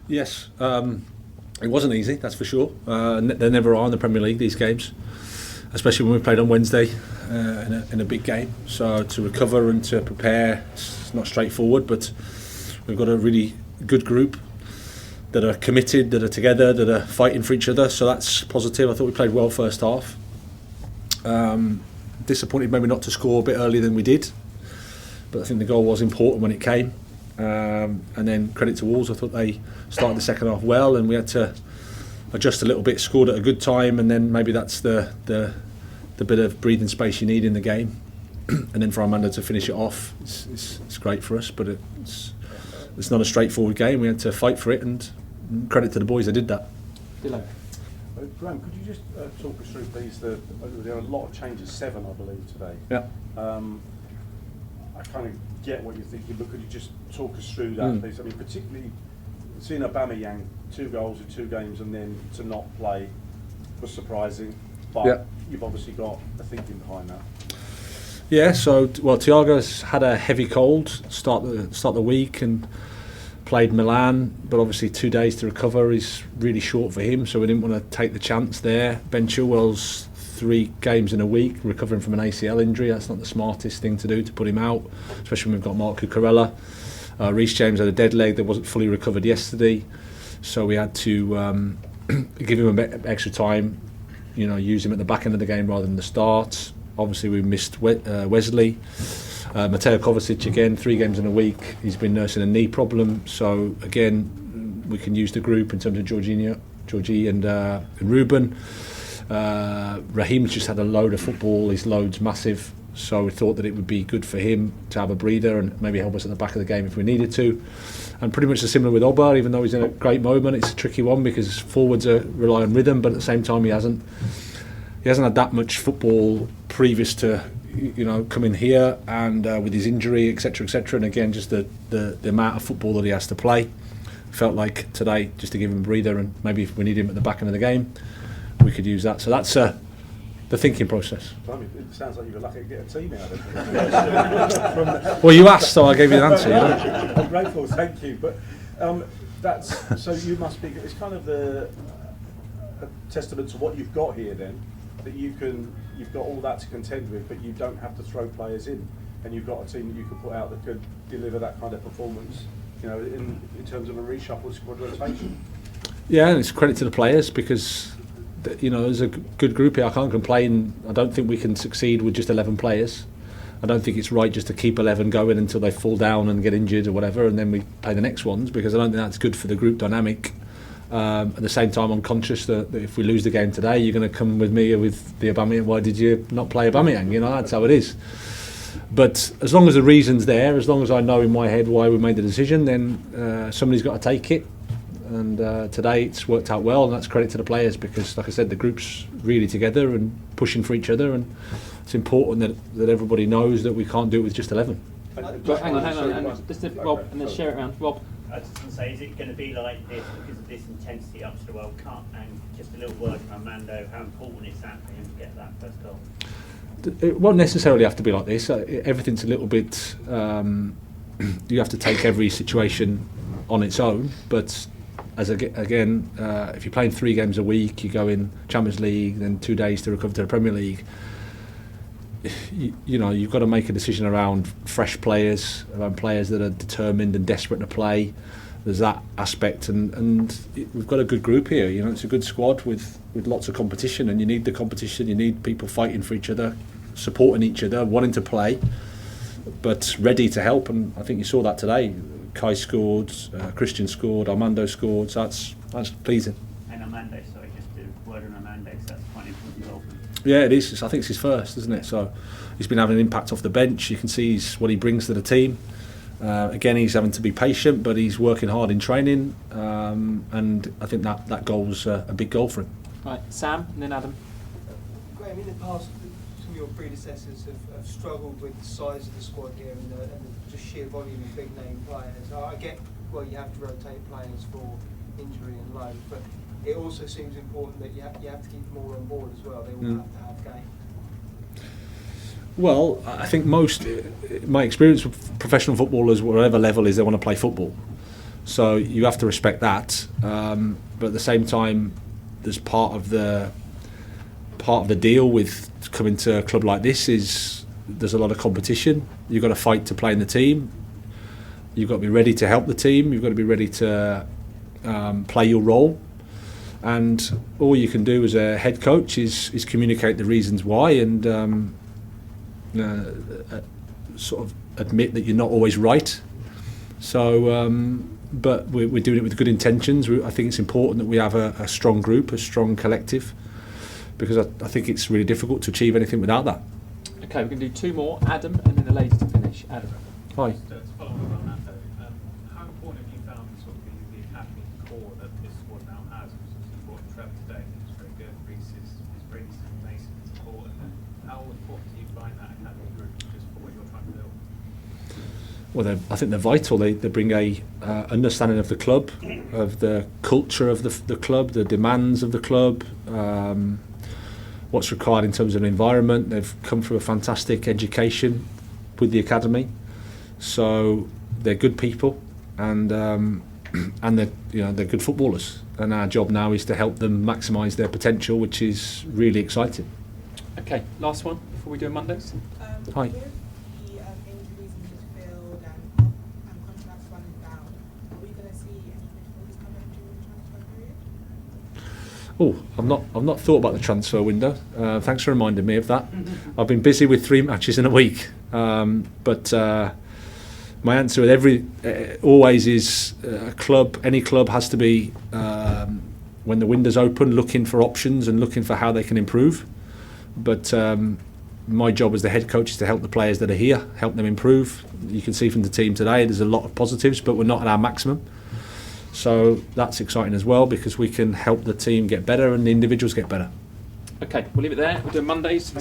Yes, it wasn't easy, that's for sure. They never are in the Premier League, these games, especially when we played on Wednesday in a big game. So to recover and to prepare, it's not straightforward, but we've got a really good group that are committed, that are together, that are fighting for each other. So that's positive. I thought we played well first half. Disappointed maybe not to score a bit earlier than we did, but I think the goal was important when it came. And then credit to Wolves, I thought they started the second half well, and we had to adjust a little bit, scored at a good time, and then maybe that's the bit of breathing space you need in the game. And then for Armando to finish it off, it's great for us, but it's not a straightforward game. We had to fight for it, and credit to the boys that did that. Graham, could you just talk us through, please, there are a lot of changes, 7 I believe today. Yeah. I kind of get what you're thinking, but could you just talk us through that, please? I mean, particularly seeing Aubameyang 2 goals in 2 games and then to not play was surprising, but you've obviously got a thinking behind that. Yeah, so Thiago's had a heavy cold start the week and played Milan, but obviously 2 days to recover is really short for him, so we didn't want to take the chance there. Ben Chilwell's 3 games in a week, recovering from an ACL injury. That's not the smartest thing to do, to put him out, especially when we've got Marc Cucurella. Reece James had a dead leg that wasn't fully recovered yesterday, so we had to give him a bit extra time, use him at the back end of the game rather than the start. Obviously we missed Wesley. Mateo Kovacic again, 3 games in a week. He's been nursing a knee problem, so again we can use the group in terms of Georgie and Ruben. Raheem's just had a load of football. His load's massive, so we thought that it would be good for him to have a breather and maybe help us at the back of the game if we needed to. And pretty much the similar with Auba, even though he's in a great moment. It's a tricky one because forwards rely on rhythm, but at the same time he hasn't had that much football previous to coming here, and with his injury, etc., and again just the amount of football that he has to play. Felt like today just to give him a breather, and maybe if we need him at the back end of the game we could use that. So that's the thinking process. It sounds like you were lucky to get a team out of it. Well, you asked, so I gave you the answer. I'm grateful, thank you. But that's so you must be. It's kind of a testament to what you've got here, then, that you've got all that to contend with, but you don't have to throw players in, and you've got a team that you could put out that could deliver that kind of performance. In terms of a reshuffle squad rotation. Yeah, and it's credit to the players because. There's a good group here. I can't complain. I don't think we can succeed with just 11 players. I don't think it's right just to keep 11 going until they fall down and get injured or whatever, and then we play the next ones, because I don't think that's good for the group dynamic. At the same time, I'm conscious that if we lose the game today, you're going to come with me with the Aubameyang. Why did you not play Aubameyang? That's how it is. But as long as the reason's there, as long as I know in my head why we made the decision, then somebody's got to take it. And today it's worked out well, and that's credit to the players because, like I said, the group's really together and pushing for each other, and it's important that everybody knows that we can't do it with just 11. Hang on, and just to Rob, and then share it around. Rob? I was just going to say, is it going to be like this because of this intensity up to the World Cup? And just a little word from Armando, how important is that for him to get that first goal? It won't necessarily have to be like this. Everything's a little bit. You have to take every situation on its own, but. Again, if you're playing 3 games a week, you go in Champions League, then 2 days to recover to the Premier League. You've got to make a decision around fresh players, around players that are determined and desperate to play. There's that aspect, and we've got a good group here. It's a good squad with lots of competition, and you need the competition. You need people fighting for each other, supporting each other, wanting to play, but ready to help. And I think you saw that today. Kai scored, Christian scored, Armando scored, so that's pleasing. And Armando, sorry, just a word on Armando, because that's quite an important role. Yeah, it is. I think it's his first, isn't it? So he's been having an impact off the bench. You can see what he brings to the team. Again, he's having to be patient, but he's working hard in training, and I think that goal's a big goal for him. Right, Sam, and then Adam. Graham, in the past, some of your predecessors have struggled with the size of the squad here and the just sheer volume of big name players. I get, you have to rotate players for injury and load, but it also seems important that you have to keep them all on board as well. They all have to have game. Well, I think my experience with professional footballers, whatever level is, they want to play football. So you have to respect that, but at the same time, there's part of the deal with coming to a club like this is there's a lot of competition. You've got to fight to play in the team. You've got to be ready to help the team. You've got to be ready to play your role. And all you can do as a head coach is communicate the reasons why and sort of admit that you're not always right. So, but we're doing it with good intentions. I think it's important that we have a strong group, a strong collective, because I think it's really difficult to achieve anything without that. Okay, we're going to do two more. Adam, and then the lady to finish. Adam. Hi. Just to follow on Armando, how important have you found sort of the academy core that this squad now has? Because obviously you brought Trevor today, and it's very good. Reece is bringing some Mason support. And how important do you find that academy group just for what you're trying to build? Well, I think they're vital. They bring a understanding of the club, of the culture of the club, the demands of the club, what's required in terms of an environment. They've come through a fantastic education with the academy, so they're good people, and they're good footballers. And our job now is to help them maximise their potential, which is really exciting. Okay, last one before we do Mondays. Hi. With the injuries in midfield and contracts running down, are we going to see any midfielders come in during the transfer period? Oh, I've not thought about the transfer window. Thanks for reminding me of that. I've been busy with 3 matches in a week, but my answer with always is any club has to be when the window's open, looking for options and looking for how they can improve. But my job as the head coach is to help the players that are here, help them improve. You can see from the team today, there's a lot of positives, but we're not at our maximum. So that's exciting as well, because we can help the team get better and the individuals get better. Okay, we'll leave it there. We'll do Mondays.